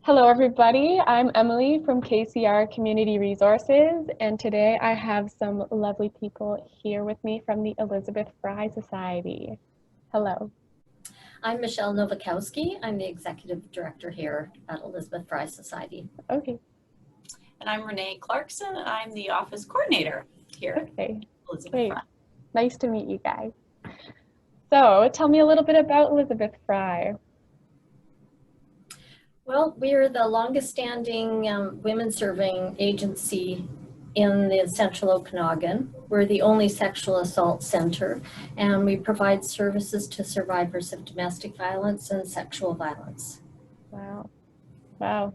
Hello, everybody. I'm Emily from KCR Community Resources, and today I have some lovely people here with me from the Elizabeth Fry Society. Hello. I'm Michelle Novakowski. I'm the Executive Director here at Elizabeth Fry Society. Okay. And I'm Renee Clarkson. I'm the Office Coordinator here Okay. at Elizabeth Great. Fry. Nice to meet you guys. So, tell me a little bit about Elizabeth Fry. Well, we're the longest standing women serving agency in the central Okanagan. We're the only sexual assault center, and we provide services to survivors of domestic violence and sexual violence. Wow. Wow.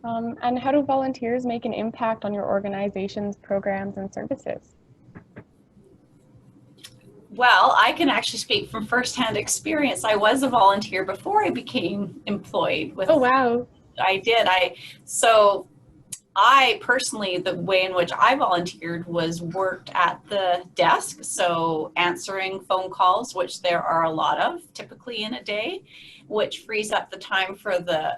And how do volunteers make an impact on your organization's programs and services? Well, I can actually speak from firsthand experience. I was a volunteer before I became employed with. Oh, wow. I did. So I personally, the way in which I volunteered was worked at the desk. So answering phone calls, which there are a lot of typically in a day, which frees up the time for the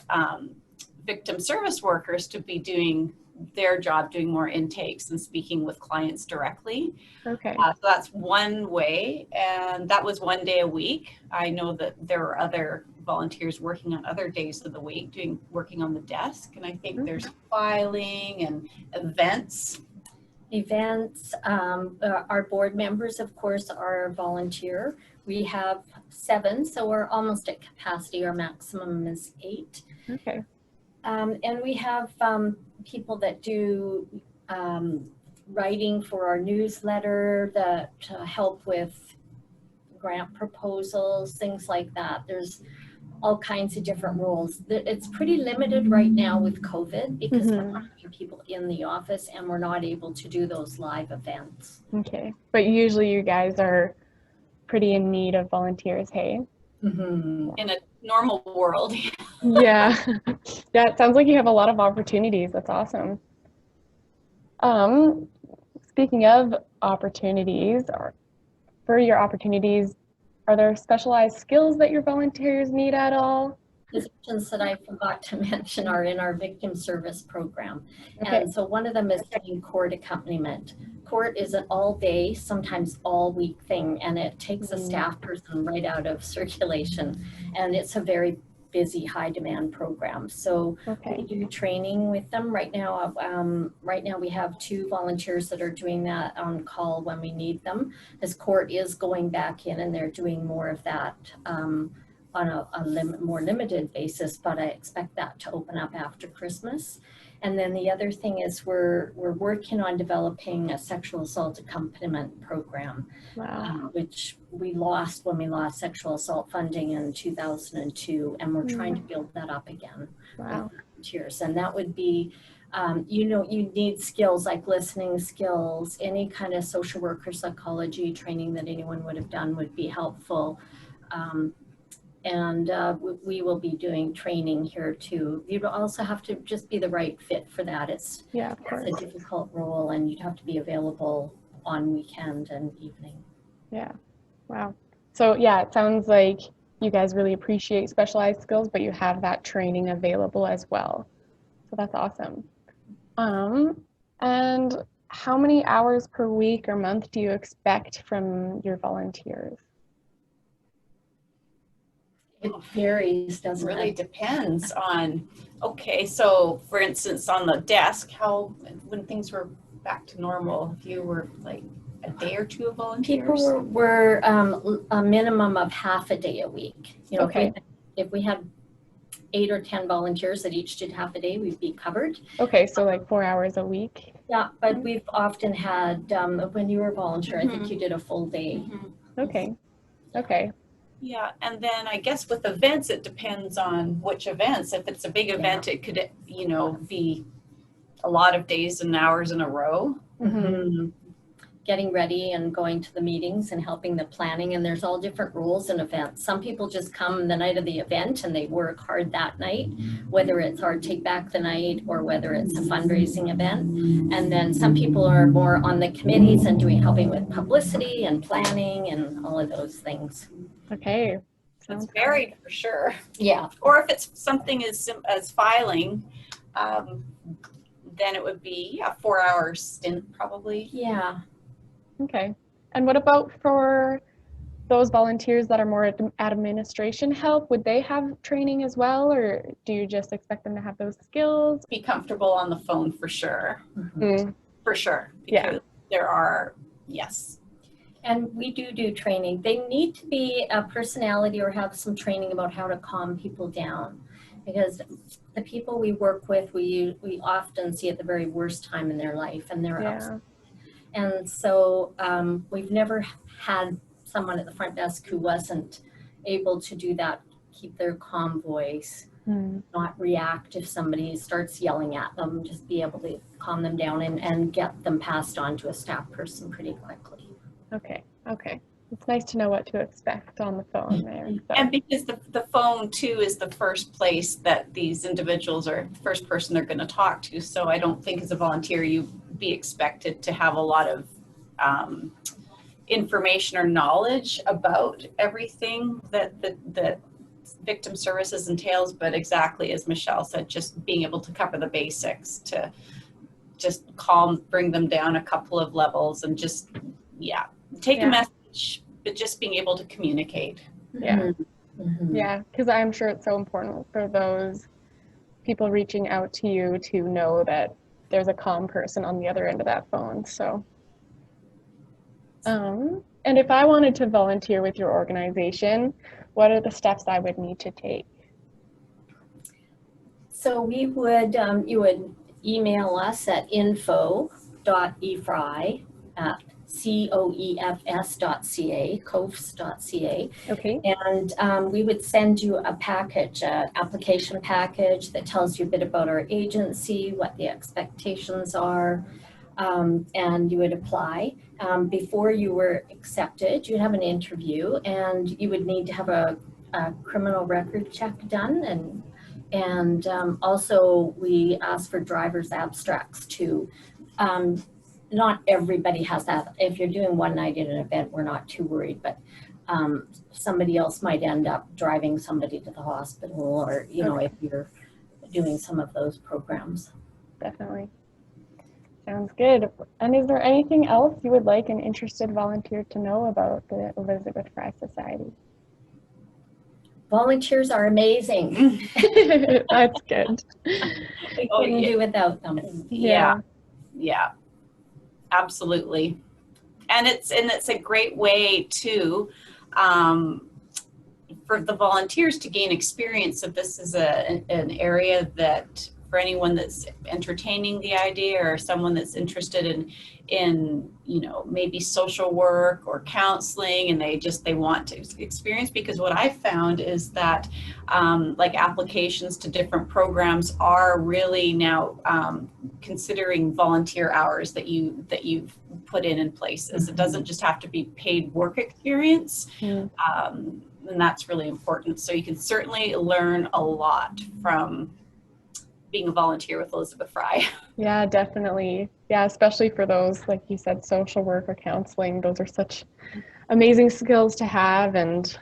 victim service workers to be doing their job, doing more intakes and speaking with clients directly. Okay. So that's one way, and that was one day a week. I know that there are other volunteers working on other days of the week working on the desk, and I think there's filing and events. Our board members, of course, are volunteer. We have 7, so we're almost at capacity. Our maximum is 8. Okay. And we have people that do writing for our newsletter, that help with grant proposals, things like that. There's all kinds of different roles. It's pretty limited right now with COVID because we're not having people in the office and we're not able to do those live events. Okay. But usually you guys are pretty in need of volunteers, hey? Mm-hmm. In a normal world. Yeah. Yeah, it sounds like you have a lot of opportunities. That's awesome. Speaking of opportunities, for your opportunities, are there specialized skills that your volunteers need at all? Positions that I forgot to mention are in our victim service program. Okay. And so one of them is doing court accompaniment. Court is an all day, sometimes all week thing, and it takes a staff person right out of circulation. And it's a very busy, high demand program. So we do training with them right now. Right now we have 2 volunteers that are doing that on call when we need them. This court is going back in and they're doing more of that on a more limited basis, but I expect that to open up after Christmas. And then the other thing is we're working on developing a sexual assault accompaniment program, which we lost when we lost sexual assault funding in 2002, and we're trying to build that up again with volunteers. And that would be, you need skills like listening skills, any kind of social worker psychology training that anyone would have done would be helpful. And we will be doing training here too. You'd also have to just be the right fit for that. It's a difficult role, and you'd have to be available on weekend and evening. Yeah. Wow. So yeah, it sounds like you guys really appreciate specialized skills, but you have that training available as well. So that's awesome. And how many hours per week or month do you expect from your volunteers? It varies, doesn't it? Really depends on, so for instance, on the desk, when things were back to normal, if you were like a day or 2 of volunteers? People were a minimum of half a day a week. If we had 8 or 10 volunteers that each did half a day, we'd be covered. Okay, so like 4 hours a week? Yeah, but we've often had, when you were a volunteer, I think you did a full day. Okay. Yeah, and then I guess with events, it depends on which events. If it's a big event, it could, be a lot of days and hours in a row. Getting ready and going to the meetings and helping the planning, and there's all different rules in events. Some people just come the night of the event and they work hard that night, whether it's our Take Back the Night or whether it's a fundraising event. And then some people are more on the committees and helping with publicity and planning and all of those things. Okay. Sounds It's varied for sure. Yeah. Or if it's something as filing, then it would be a 4-hour stint probably. Yeah. Okay. And what about for those volunteers that are more administration help? Would they have training as well, or do you just expect them to have those skills? Be comfortable on the phone for sure. Mm. For sure. Yeah. Because there are, yes. And we do training. They need to be a personality or have some training about how to calm people down, because the people we work with, we often see at the very worst time in their life, and they're upset. And so we've never had someone at the front desk who wasn't able to do that, keep their calm voice, not react if somebody starts yelling at them, just be able to calm them down and get them passed on to a staff person pretty quickly. Okay. It's nice to know what to expect on the phone there. So. And because the phone too is the first place that these individuals are the first person they're going to talk to. So I don't think as a volunteer you be expected to have a lot of information or knowledge about everything that victim services entails, but exactly as Michelle said, just being able to cover the basics, to just bring them down a couple of levels, and just take a message, but just being able to communicate. Yeah, because I'm sure it's so important for those people reaching out to you to know that there's a calm person on the other end of that phone. So, and if I wanted to volunteer with your organization, what are the steps I would need to take? So we would, you would email us at info.efry@coefs.ca, coefs.ca. Okay. And we would send you a package, an application package that tells you a bit about our agency, what the expectations are, and you would apply. Before you were accepted, you'd have an interview, and you would need to have a criminal record check done, and also we ask for driver's abstracts too. Not everybody has that. If you're doing one night at an event, we're not too worried, but somebody else might end up driving somebody to the hospital, or, you know, if you're doing some of those programs. Definitely. Sounds good. And is there anything else you would like an interested volunteer to know about the Elizabeth Fry Society? Volunteers are amazing. That's good. We couldn't do without them. Yeah, absolutely. And it's a great way to for the volunteers to gain experience of this as an area that, for anyone that's entertaining the idea, or someone that's interested in you know, maybe social work or counseling, and they want to experience, because what I found is that like applications to different programs are really now considering volunteer hours that you've put in places. It doesn't just have to be paid work experience. And that's really important. So you can certainly learn a lot from being a volunteer with Elizabeth Fry. Yeah, definitely. Yeah, especially for those, like you said, social work or counseling. Those are such amazing skills to have, and,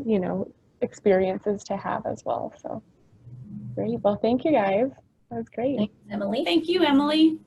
you know, experiences to have as well. So great. Well, thank you guys. That was great. Thanks, Emily. Thank you, Emily.